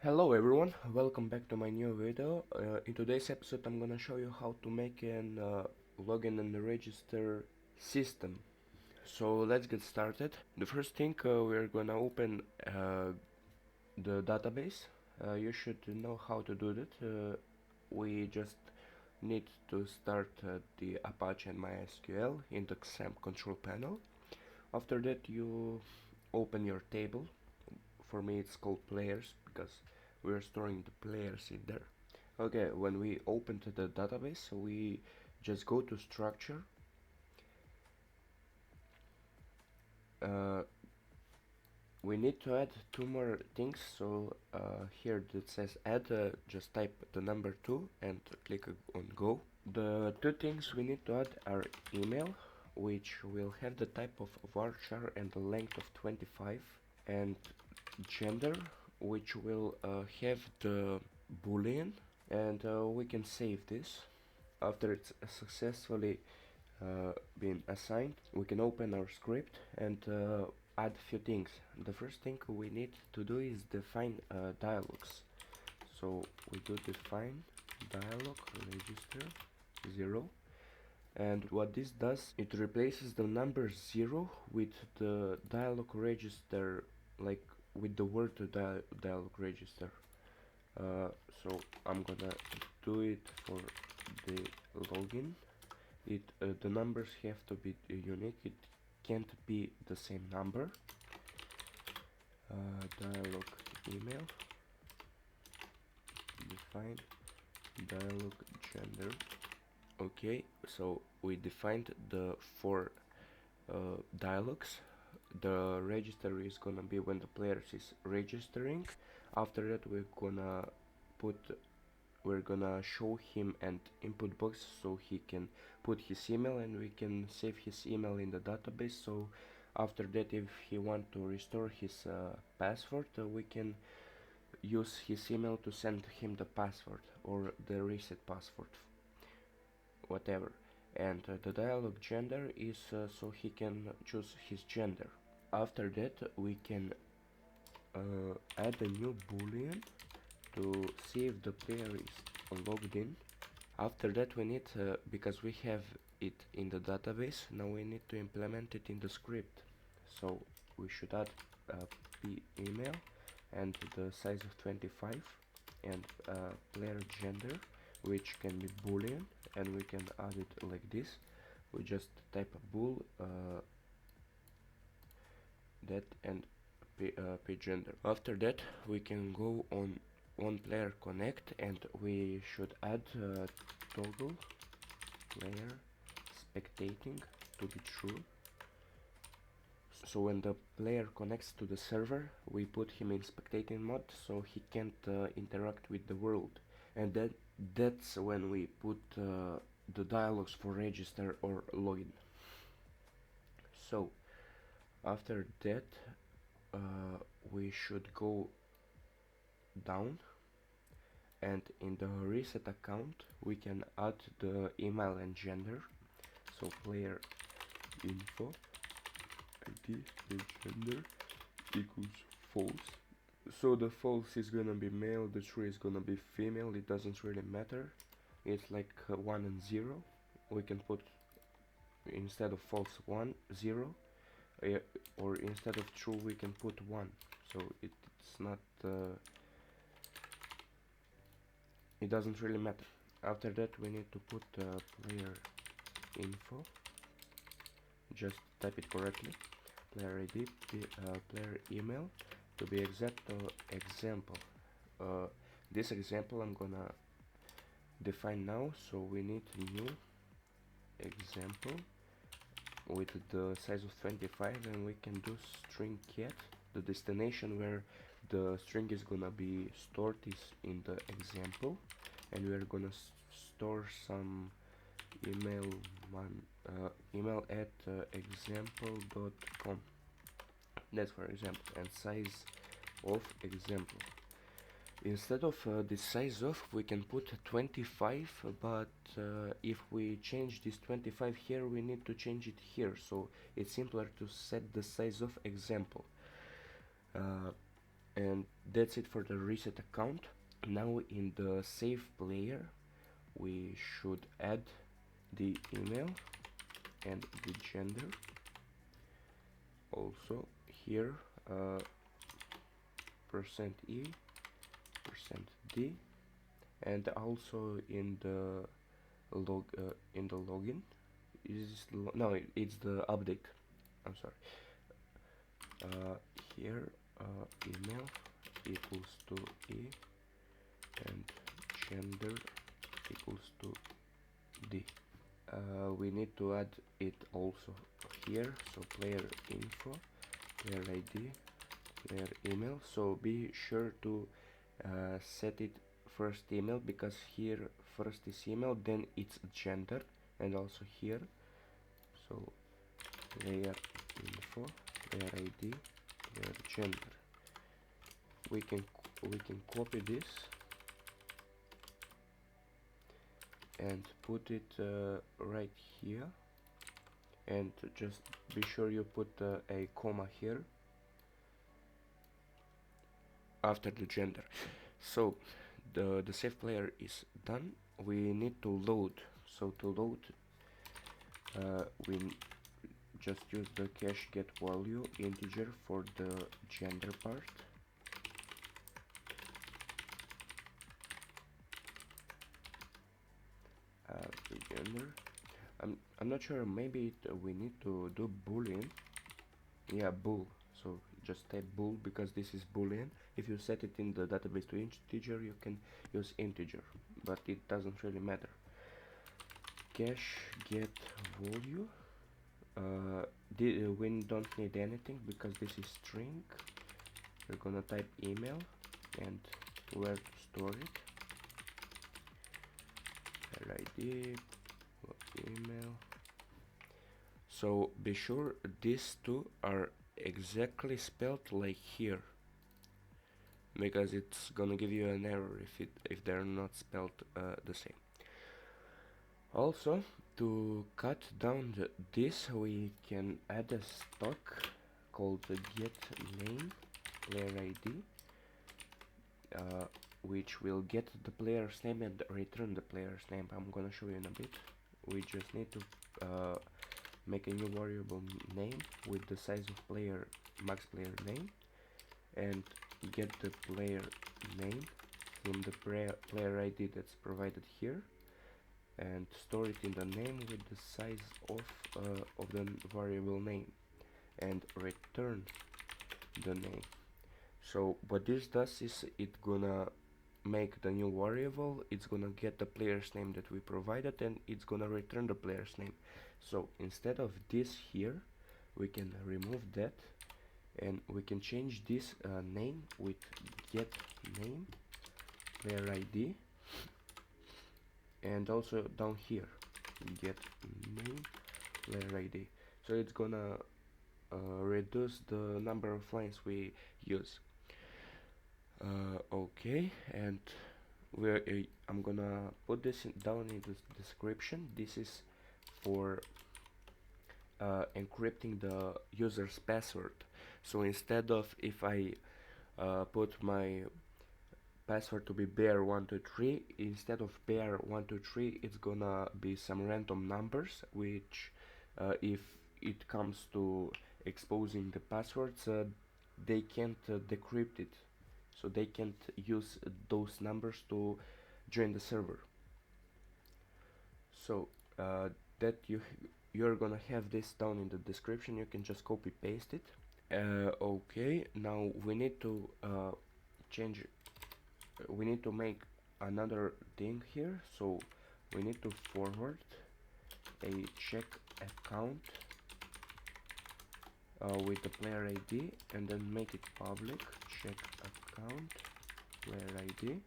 Hello everyone, welcome back to my new video. In today's episode I'm gonna show you how to make an login and register system. So let's get started. The first thing we're gonna open the database. You should know how to do that. We just need to start the Apache and MySQL in the SAMP control panel. After that you open your table. For me it's called players because we're storing the players in there. Okay, when we open to the database we just go to structure. uh, we need to add two more things, so here it says add, just type the number 2 and click on go. The two things we need to add are email, which will have the type of varchar and the length of 25, and gender, which will have the boolean, and we can save this. After it's successfully been assigned, we can open our script and add a few things. The first thing we need to do is define dialogs. So we do define dialog register 0, and what this does, it replaces the number 0 with the dialog register, like with the word dialog register. So I'm gonna do it for the login. The numbers have to be unique, it can't be the same number. Dialog email, define dialog gender. Okay, so we defined the four dialogues. The register is gonna be when the player is registering. After that we're gonna show him an input box so he can put his email, and we can save his email in the database. So after that, if he want to restore his password, we can use his email to send him the password or the reset password, whatever. And the dialog gender is so he can choose his gender. After that we can add a new boolean to see if the player is logged in. After that we need, because we have it in the database, now we need to implement it in the script. So we should add p email and the size of 25, and player gender, which can be boolean, and we can add it like this. We just type a bool, that, and p gender. After that we can go on one player connect, and we should add toggle player spectating to be true. So when the player connects to the server, we put him in spectating mode so he can't interact with the world. And that's when we put the dialogues for register or login. So after that we should go down, and in the reset account we can add the email and gender. So player info id and gender equals false. So the false is gonna be male, the true is gonna be female, it doesn't really matter. It's like 1 and 0. We can put instead of false 1 0, or instead of true we can put 1. So it's not it doesn't really matter. After that we need to put player info, just type it correctly, player id, player email, to be exact, example. This example I'm gonna define now, so we need new example with the size of 25, and we can do string cat. The destination where the string is gonna be stored is in the example, and we're gonna store some email at example.com. That's for example, and size of example. Instead of the size of, we can put 25, but if we change this 25 here, we need to change it here, so it's simpler to set the size of example. And that's it for the reset account. Now in the save player we should add the email and the gender. Also here %e, %d, and also in the login is no, it's the update. I'm sorry. Here email equals to e and gender equals to d. We need to add it also here, so player info, player id, player email. So be sure to set it first email, because here first is email, then it's gender, and also here. So player info, player id, player gender. We can copy this and put it right here, and just be sure you put a comma here after the gender. So the save player is done. We need to load. So to load we just use the cache get value integer for the gender part. The gender. I'm not sure, maybe we need to do boolean. Yeah, bool. So just type bool, because this is boolean. If you set it in the database to integer, you can use integer, but it doesn't really matter. Cache get value. We don't need anything because this is string. We're gonna type email and where to store it. ID, email. So be sure these two are exactly spelled like here, because it's gonna give you an error if they're not spelled the same. Also, to cut down this, we can add a stock called get name player ID, which will get the player's name and return the player's name. I'm gonna show you in a bit. We just need to make a new variable name with the size of player max player name, and get the player name from the player ID that's provided here, and store it in the name with the size of the variable name, and return the name. So what this does is it gonna make the new variable, it's gonna get the player's name that we provided, and it's gonna return the player's name. So instead of this here, we can remove that, and we can change this name with get name player ID, and also down here get name player ID. So it's gonna reduce the number of lines we use. Okay, and I'm gonna put this down in the description. This is for encrypting the user's password. So instead of, if I put my password to be bear123, instead of bear123, it's gonna be some random numbers, which if it comes to exposing the passwords, they can't decrypt it, so they can't use those numbers to join the server. So that you're gonna have this down in the description. You can just copy paste it. Okay, now we need to change. We need to make another thing here. So we need to forward a check account with the player ID, and then make it public. Check account player ID,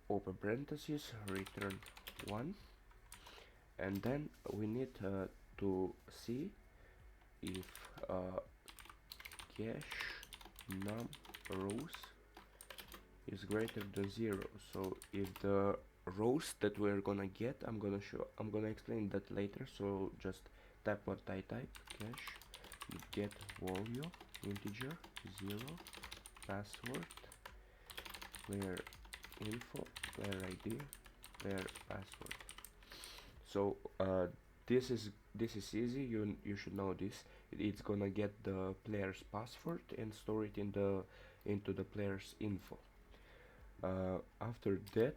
open parentheses, return 1, and then we need to see if cache num rows is greater than 0. So if the rows that we're gonna get, I'm gonna explain that later, so just type what I type, cache get value integer 0 password player info player ID player password. So this is easy. You should know this. It's gonna get the player's password and store it into the player's info. After that,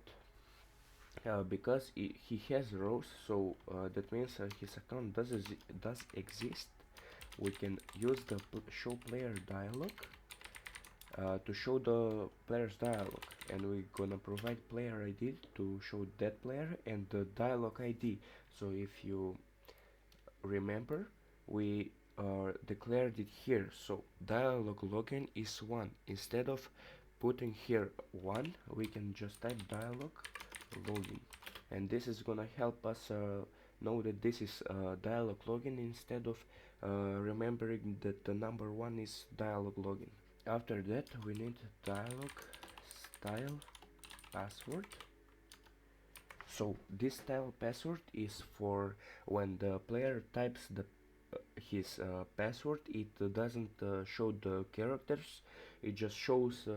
because he has rows, so that means his account does exist. We can use the show player dialog to show the player's dialog, and we're gonna provide player ID to show that player and the dialog ID. So if you remember, we declared it here. So dialog login is 1. Instead of putting here 1, we can just type dialog login, and this is gonna help us know that this is dialog login instead of remembering that the number 1 is dialog login. After that, we need dialog style password. So this style password is for when the player types his password. It doesn't show the characters, it just shows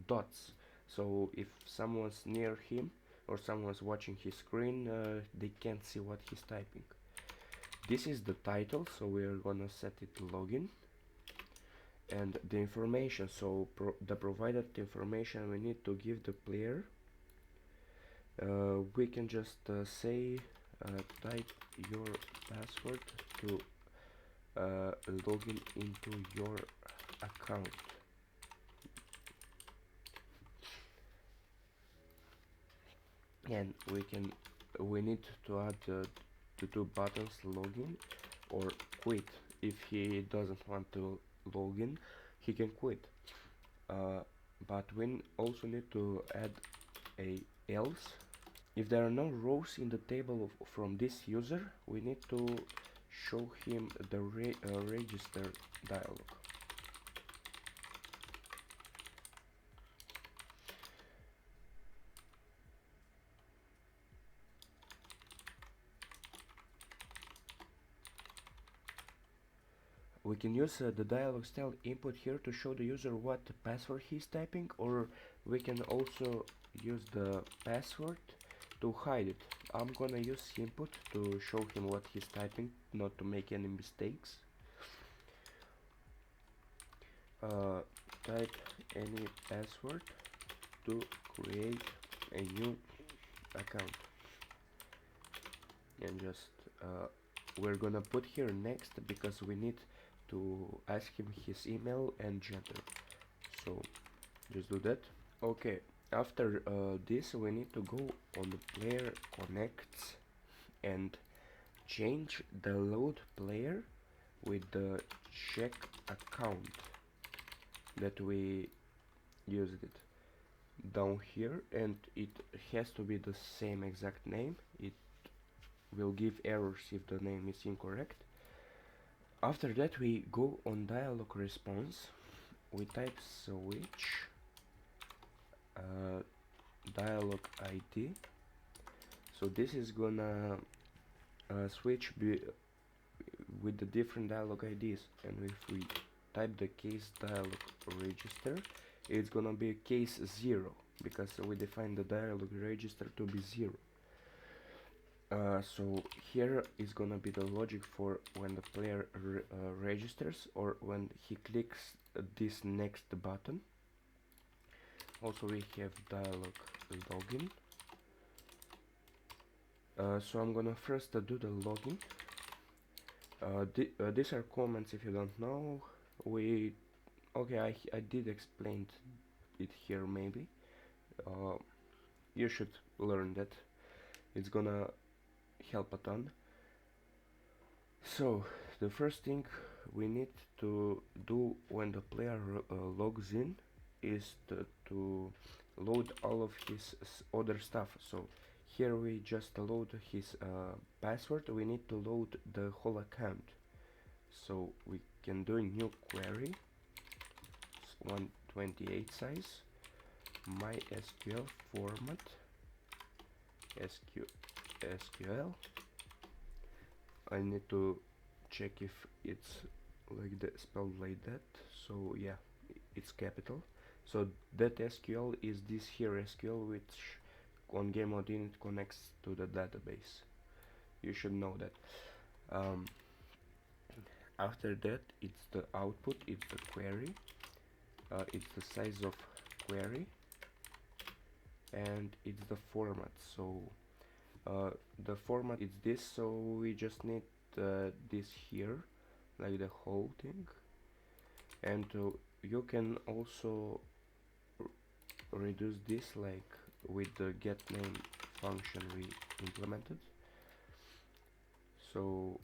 dots. So if someone's near him or someone's watching his screen, they can't see what he's typing. This is the title, so we're gonna set it login. And the information, so the provided information we need to give the player, we can just say type your password to login into your account. And we need to add the two buttons, login or quit. If he doesn't want to login, he can quit. But we also need to add a else. If there are no rows in the table from this user, we need to show him the register dialog. We can use the dialog style input here to show the user what password he's typing, or we can also use the password to hide it. I'm gonna use input to show him what he's typing, not to make any mistakes. Type any password to create a new account, and just we're gonna put here next because we need to ask him his email and gender. So just do that. Okay, after this we need to go on the player connects and change the load player with the check account that we used it down here, and it has to be the same exact name. It will give errors if the name is incorrect. After that, we go on dialog response, we type switch dialog ID. So this is gonna switch with the different dialog IDs, and if we type the case dialog register, it's gonna be case 0 because we define the dialog register to be 0. So here is gonna be the logic for when the player registers or when he clicks this next button. Also we have dialog login. So I'm gonna first do the login. These are comments if you don't know. I did explain it here maybe. You should learn that. It's gonna help a ton. So the first thing we need to do when the player logs in is to load all of his other stuff. So here we just load his password. We need to load the whole account. So we can do a new query, 128 size, MySQL format, SQL. I need to check if it's like spelled like that. So yeah, it's capital. So that SQL is this here SQL, which on game mode init connects to the database. You should know that. After that, it's the output, it's the query, it's the size of query, and it's the format. So the format is this, so we just need this here, like the whole thing. And you can also reduce this like with the getName function we implemented. So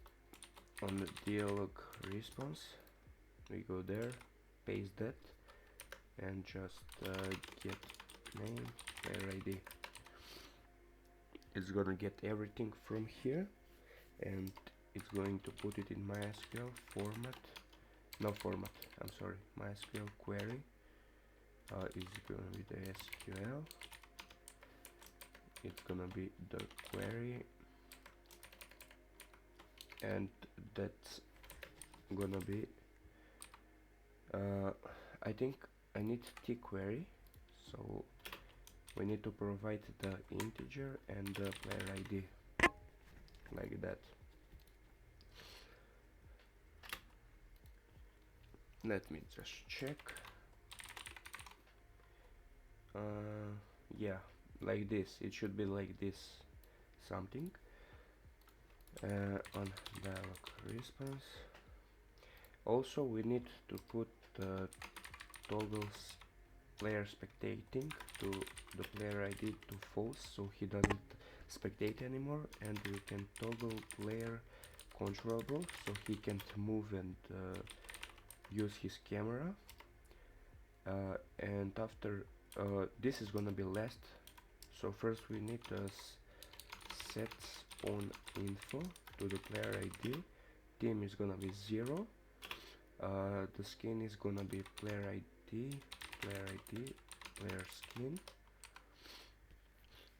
on the dialog response, we go there, paste that, and just get name player ID. It's gonna get everything from here, and it's going to put it in MySQL format. No format, I'm sorry, MySQL query is gonna be the SQL. It's gonna be the query, and that's gonna be I think I need tQuery, so we need to provide the integer and the player ID like that. Let me just check. Yeah, like this. It should be like this something. On dialog response. Also, we need to put toggles player spectating to the player ID to false, so he doesn't spectate anymore, and we can toggle player controllable, so he can move and use his camera. And after this is gonna be last, so first we need to set spawn info to the player ID. Team is gonna be 0. The skin is gonna be player ID, player skin.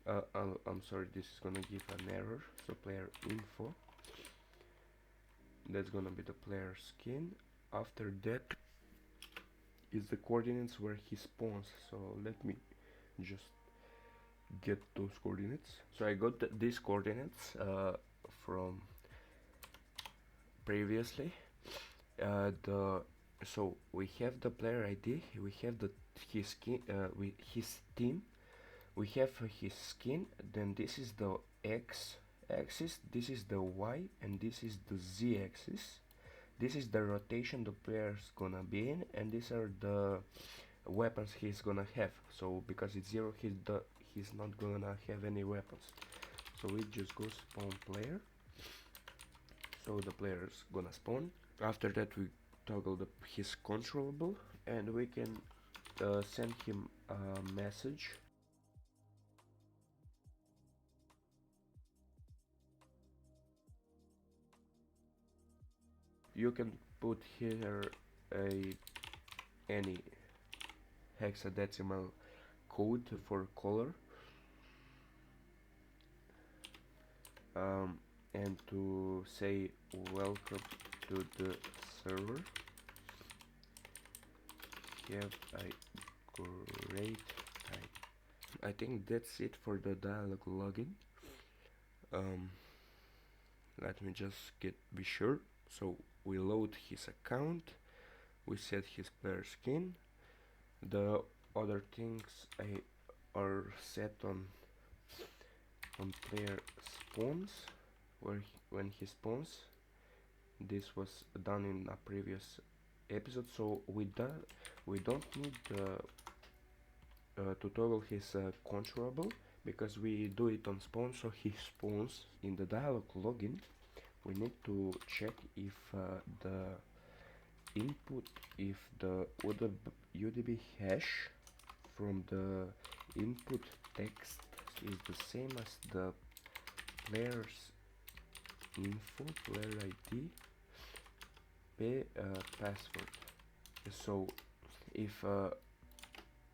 I'm sorry, this is gonna give an error, so player info. That's gonna be the player skin. After that is the coordinates where he spawns, so let me just get those coordinates. So I got these coordinates from previously. So we have the player ID, we have his skin, his team, we have his skin. Then this is the X axis, this is the Y, and this is the Z axis. This is the rotation the player's gonna be in, and these are the weapons he's gonna have. So because it's 0, he's not gonna have any weapons. So we just go spawn player. So the player's gonna spawn. After that we toggle his controllable, and we can send him a message. You can put here any hexadecimal code for color, and to say welcome to the server, have a great time. I think that's it for the dialog login. Let me just be sure. So we load his account, we set his player skin. The other things are set on player spawns, when he spawns. This was done in a previous episode, so we don't need to toggle his controllable, because we do it on spawn, so he spawns. In the dialog login we need to check if the input, if the UDB hash from the input text is the same as the player's info, player ID, password. So if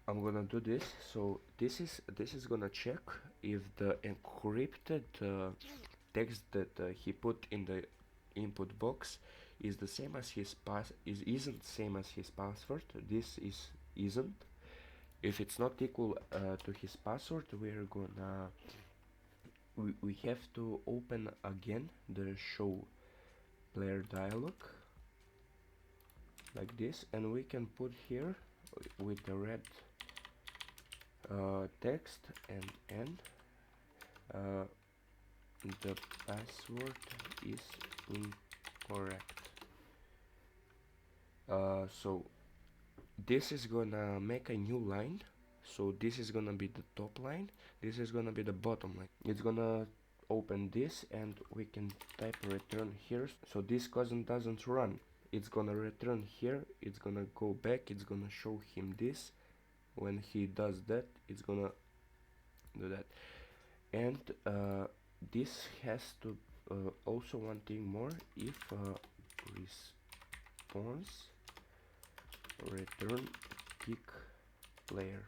I'm gonna do this, so this is gonna check if the encrypted text that he put in the input box is the same as his isn't same as his password. This isn't. If it's not equal to his password, we're gonna we have to open again the show player dialog like this, and we can put here with the red text and end uh, the password is incorrect. So this is gonna make a new line. So this is gonna be the top line, this is gonna be the bottom line. It's gonna open this and we can type return here. So this cousin doesn't run, it's gonna return here, it's gonna go back, it's gonna show him this. When he does that, it's gonna do that. And this has to also one thing more, if response return kick player.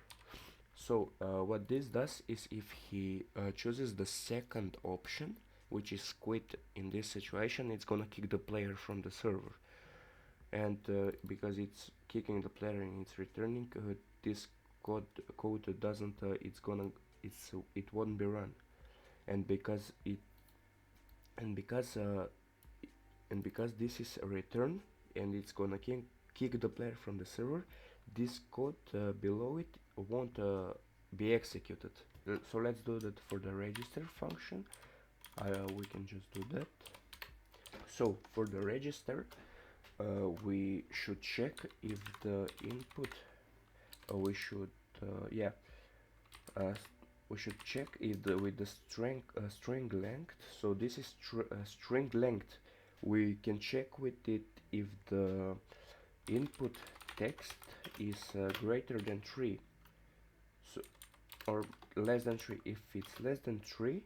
So what this does is, if he chooses the second option, which is quit, in this situation it's gonna kick the player from the server. And because it's kicking the player and it's returning, this code doesn't it won't be run. And because this is a return and it's gonna kick the player from the server, this code below it won't be executed. So let's do that for the register function. We can just do that. So for the register, we should check if the input we should check if with the string length. So this is string length. We can check with it if the input text is greater than 3, so, or less than 3. If it's less than 3,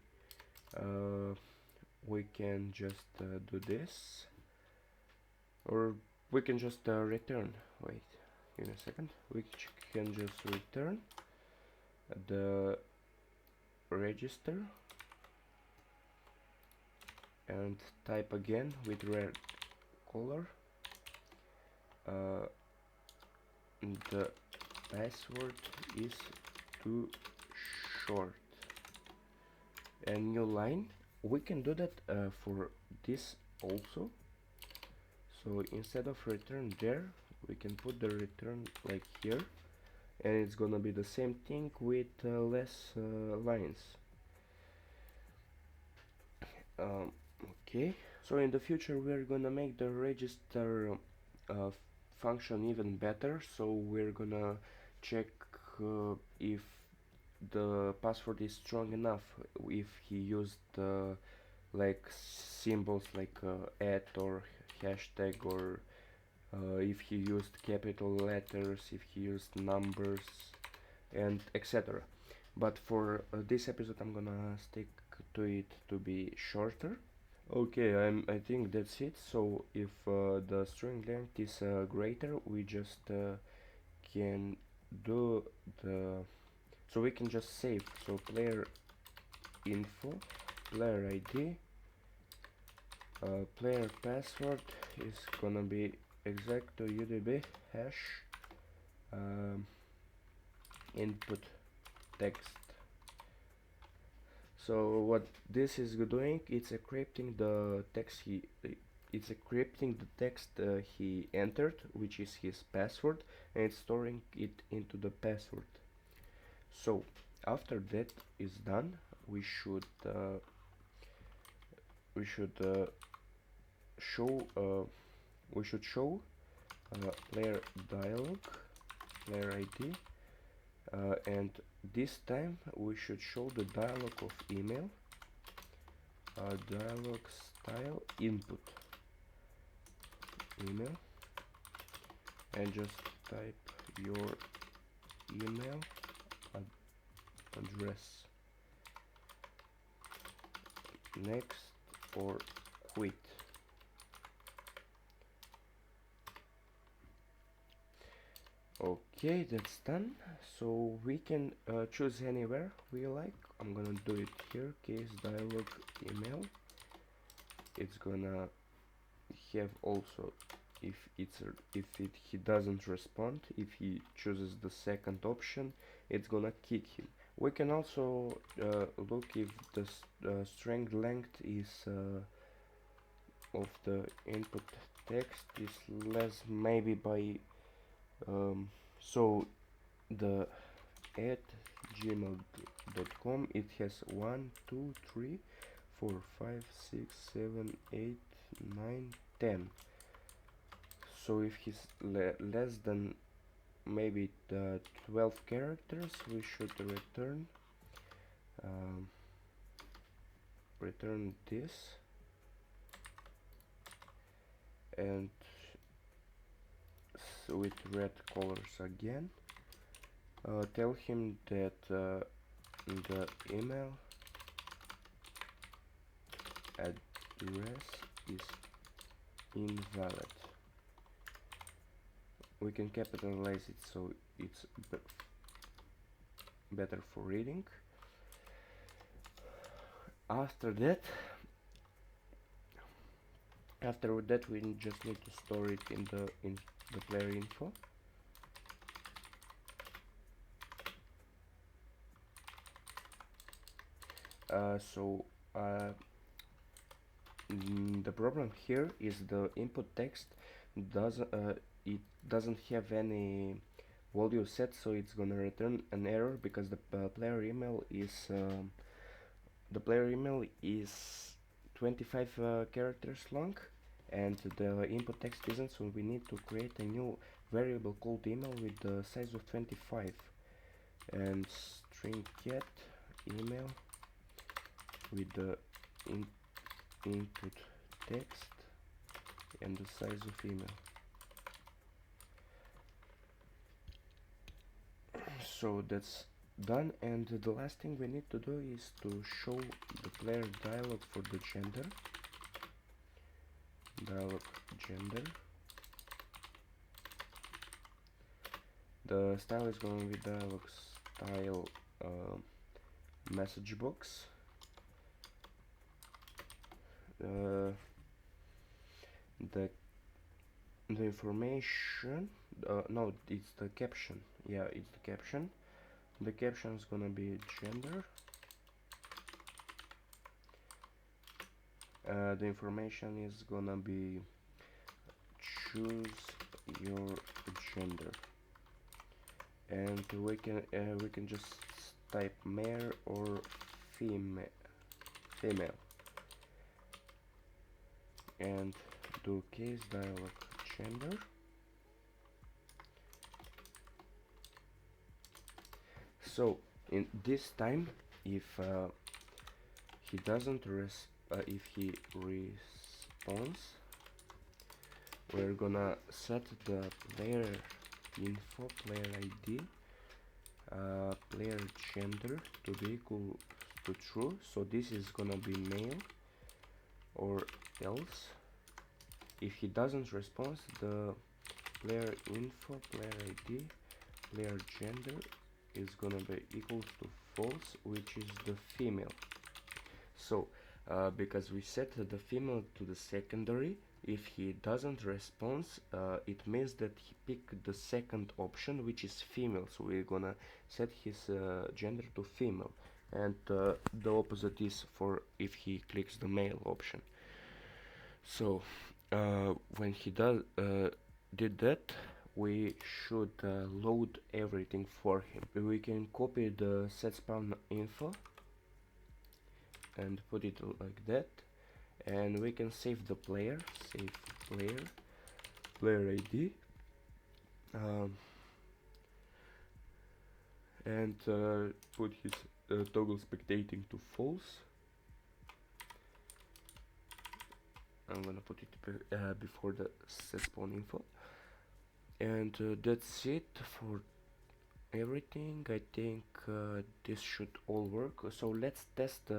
we can just do this, or we can just return. Wait, give me a second. We can just return the register and type again with red color the password is too short, and new line. We can do that for this also. So instead of return there, we can put the return like here, and it's gonna be the same thing with less lines. Okay, so in the future we're gonna make the register function even better. So we're gonna check if the password is strong enough, if he used like symbols like @ or hashtag, or if he used capital letters, if he used numbers, and etc. But for this episode I'm gonna stick to it to be shorter. Okay, I think that's it. So if the string length is greater, we just can do the, so we can just save. So player info, player ID, player password is gonna be exact to UDB hash input text. So what this is doing, it's encrypting the text he entered, which is his password, and it's storing it into the password. So after that is done, we should show player dialog, player ID, and this time we should show the dialog of email, dialog style input email, and just type your email address, next or quit. Okay, that's done. So we can choose anywhere we like. I'm gonna do it here, case dialog email. It's gonna have also if he doesn't respond, if he chooses the second option, it's gonna kick him. We can also look if the string length is of the input text is less, maybe by so the at gmail.com, it has 1 2 3 4 5 6 7 8 9 10. So if he's less than maybe the 12 characters, we should return this, and with red colors again, tell him that the email address is invalid. We can capitalize it so it's better for reading. After that we just need to store it in the player info. The problem here is the input text doesn't have any value set, so it's gonna return an error because the player email is 25 characters long, and the input text isn't, so we need to create a new variable called email with the size of 25, and string get email with the input text and the size of email. So that's done, and the last thing we need to do is to show the player dialog for the gender. Dialog gender. The style is going to be dialog style message box. The information, no, it's the caption. Yeah, it's the caption. The caption is gonna be gender. The information is gonna be choose your gender, and we can just type male or female, and do case dialog gender. So in this time, if he doesn't if he responds, we're gonna set the player info, player ID, player gender to be equal to true. So this is gonna be male, or else if he doesn't respond, the player info, player ID, player gender is gonna be equal to false, which is the female. So because we set the female to the secondary, if he doesn't respond, it means that he picked the second option, which is female, so we're gonna set his gender to female, and the opposite is for if he clicks the male option. So when he did that, we should load everything for him. We can copy the set spawn info and put it like that, and we can save the player, save player ID, and put his toggle spectating to false. I'm gonna put it before the set spawn info, and that's it for everything. I think this should all work. So let's test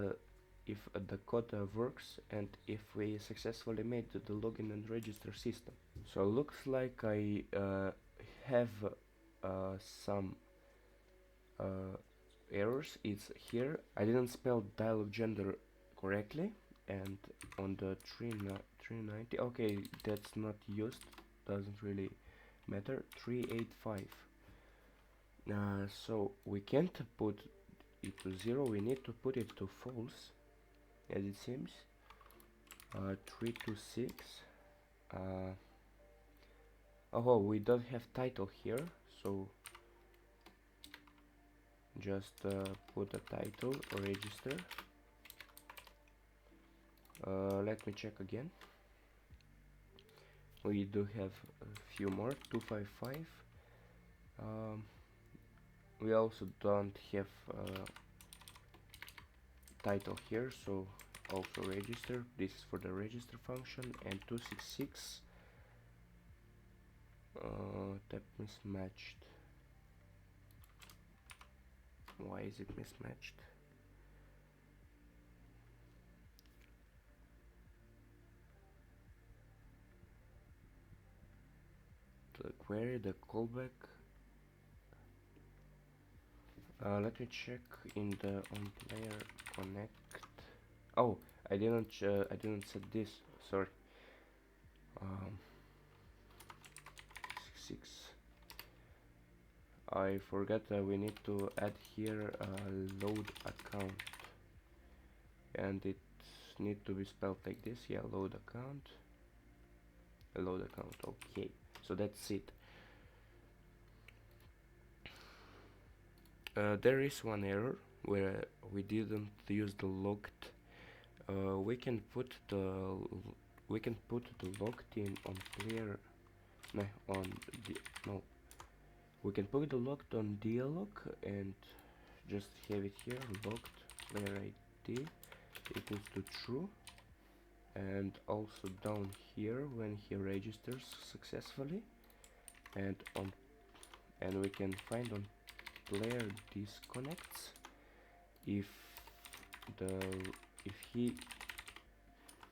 if the code works and if we successfully made the login and register system. So looks like I have some errors. It's here. I didn't spell dialog gender correctly. and on the 390, okay, that's not used, doesn't really matter. 385. So we can't put it to 0, we need to put it to false, as it seems. 326. Oh, we don't have title here, so just put a title register. Let me check again. We do have a few more. 255. We also don't have title here, so also register. This is for the register function. And 266. Tab mismatched. Why is it mismatched? The query, the callback. Let me check in the on player connect. Oh, I didn't set this. Sorry. 6. I forgot that we need to add here a load account, and it need to be spelled like this. Yeah, load account. A load account. Okay, so that's it. There is one error where we didn't use the logged. We can put the logged in on player. No, we can put the logged on dialog and just have it here. Logged player ID equals to true, and also down here when he registers successfully, and we can find on player disconnects if he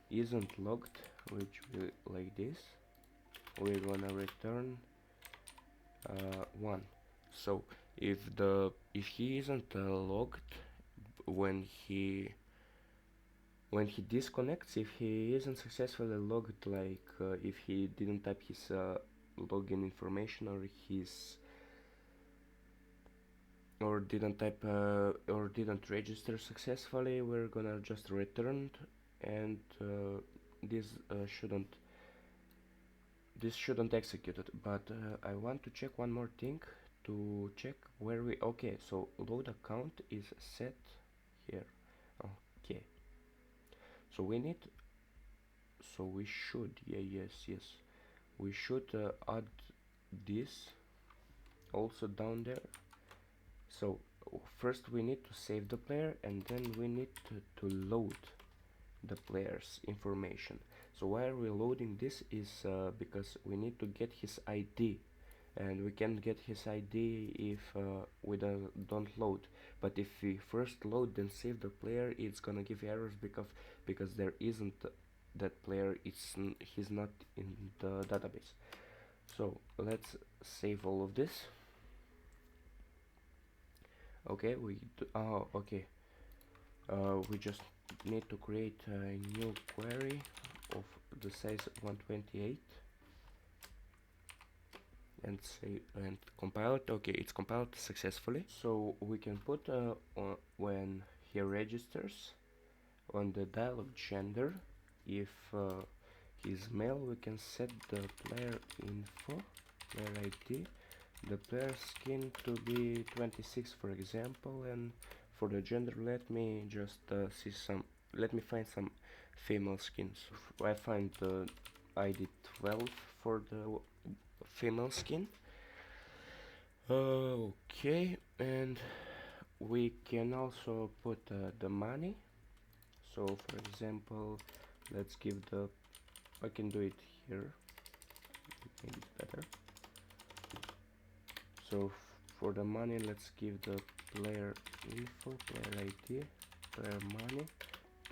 isn't logged, which will like this, we're gonna return 1. So if he isn't logged when he disconnects, if he isn't successfully logged, like if he didn't type his login information or didn't register successfully, we're gonna just return, and this shouldn't execute it. But I want to check one more thing to check where we okay. So load account is set here. Okay, so we should we should add this also down there. So first we need to save the player, and then we need to load the player's information. So why are we loading this is because we need to get his ID, and we can't get his ID if we don't load. But if we first load then save the player, it's gonna give errors because there isn't that player. He's not in the database. So let's save all of this. Okay, okay. We just need to create a new query of the size 128 and save and compile it. Okay, it's compiled successfully. So we can put when he registers on the dialog gender, if he's male, we can set the player info, player ID, the player skin to be 26, for example, and for the gender, let me just let me find some female skins. I find the ID 12 for the female skin. Okay, and we can also put the money. So for example, let's give I can do it here, make it better. So for the money, let's give the player info, player ID, player money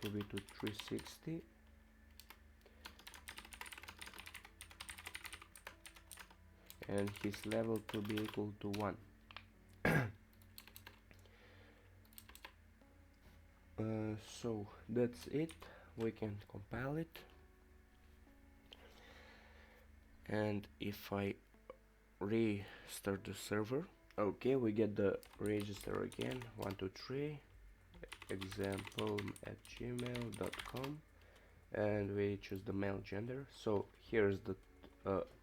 to be to 360, and his level to be equal to 1. So that's it. we can compile it, and if I restart the server, okay, we get the register again, 123 example at gmail.com, and we choose the male gender. So here's the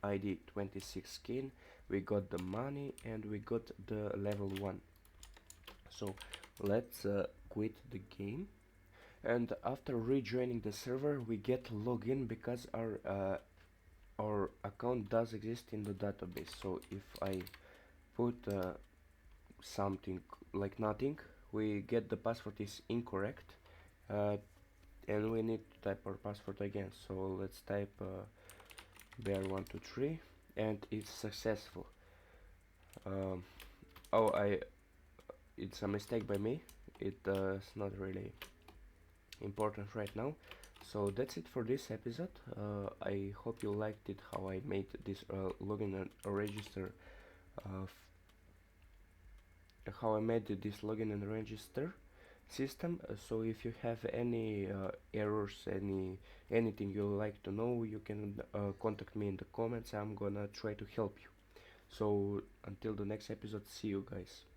ID 26 skin, we got the money, and we got the level 1. So let's quit the game, and after rejoining the server we get login because our account does exist in the database. So if I put something like nothing, we get the password is incorrect, uh, and we need to type our password again. So let's type bear123, and it's successful. um, oh, it's a mistake by me, it's not really important right now. So that's it for this episode. I hope you liked it, how I made this login and register, uh, how I made this login and register system. So if you have any errors, anything you like to know, you can contact me in the comments. I'm gonna try to help you. So until the next episode, see you guys.